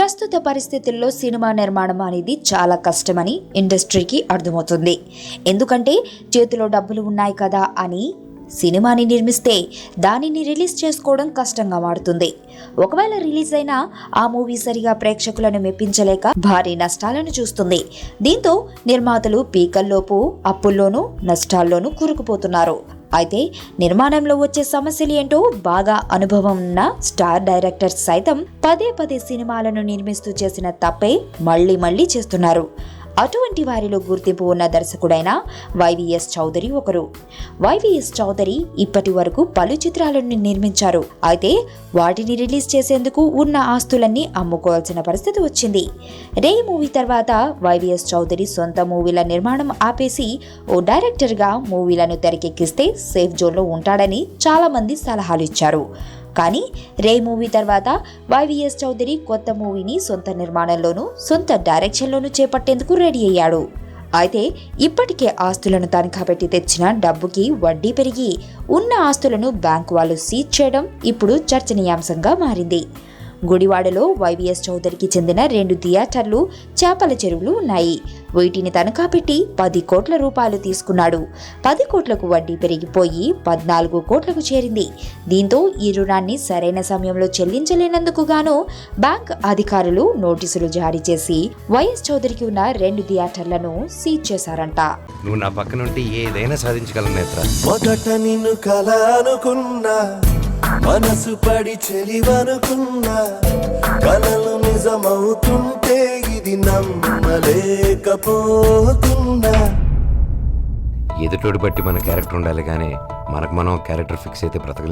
ప్రస్తుత పరిస్థితుల్లో సినిమా నిర్మాణం అనేది చాలా కష్టమని ఇండస్ట్రీకి అర్థమవుతుంది. ఎందుకంటే చేతిలో డబ్బులు ఉన్నాయి కదా అని సినిమాని నిర్మిస్తే దానిని రిలీజ్ చేసుకోవడం కష్టంగా మారుతుంది. ఒకవేళ రిలీజ్ అయినా ఆ మూవీ సరిగా ప్రేక్షకులను మెప్పించలేక భారీ నష్టాలను చూస్తుంది. దీంతో నిర్మాతలు పీకల్లోపు అప్పుల్లోనూ నష్టాల్లోనూ కూరుకుపోతున్నారు. అయితే నిర్మాణంలో వచ్చే సమస్యలు ఏంటో బాగా అనుభవం ఉన్న స్టార్ డైరెక్టర్స్ సైతం పదే పదే సినిమాలను నిర్మిస్తూ చేసిన తప్పే మళ్లీ చేస్తున్నారు. అటువంటి వారిలో గుర్తింపు ఉన్న దర్శకుడైన వైవిఎస్ చౌదరి ఒకరు. వైవిఎస్ చౌదరి ఇప్పటి వరకు పలు చిత్రాలను నిర్మించారు. అయితే వాటిని రిలీజ్ చేసేందుకు ఉన్న ఆస్తులన్నీ అమ్ముకోవాల్సిన పరిస్థితి వచ్చింది. రే మూవీ తర్వాత వైవిఎస్ చౌదరి సొంత మూవీల నిర్మాణం ఆపేసి ఓ డైరెక్టర్గా మూవీలను తెరకెక్కిస్తే సేఫ్ జోన్లో ఉంటాడని చాలా మంది సలహాలు ఇచ్చారు. కానీ రే మూవీ తర్వాత వైవిఎస్ చౌదరి కొత్త మూవీని సొంత నిర్మాణంలోనూ సొంత డైరెక్షన్లోనూ చేపట్టేందుకు రెడీ అయ్యాడు. అయితే ఇప్పటికే ఆస్తులను తనఖా పెట్టి తెచ్చిన డబ్బుకి వడ్డీ పెరిగి ఉన్న ఆస్తులను బ్యాంకు వాళ్ళు సీజ్ చేయడం ఇప్పుడు చర్చనీయాంశంగా మారింది. గుడివాడలో వైవిఎస్ చౌదరికి చెందిన 2 థియేటర్లు, చేపల చెరువులు ఉన్నాయి. వీటిని తనఖా పెట్టి 10 కోట్ల రూపాయలు తీసుకున్నాడు. 10 కోట్లకు వడ్డీ పెరిగిపోయి 14 కోట్లకు చేరింది. దీంతో ఈ రుణాన్ని సరైన సమయంలో చెల్లించలేనందుకు గాను బ్యాంక్ అధికారులు నోటీసులు జారీ చేసి వైఎస్ చౌదరికి ఉన్న 2 థియేటర్లను సీజ్ చేశారంట. నువ్వు నా పక్కనుంటే ఏదైనా సాధించగలను నేత్ర. మొదట నిన్ను కలనుకున్నా, మనసు పడి చెలివనుకున్నా, కలలు నిజమవుతుంటే ఇది నమ్మలేకపోతున్నా. ఎదుటోడి బట్టి మన క్యారెక్టర్ ఉండాలి కానీ మనకు మనం క్యారెక్టర్ ఫిక్స్ అయితే బ్రతకలేం.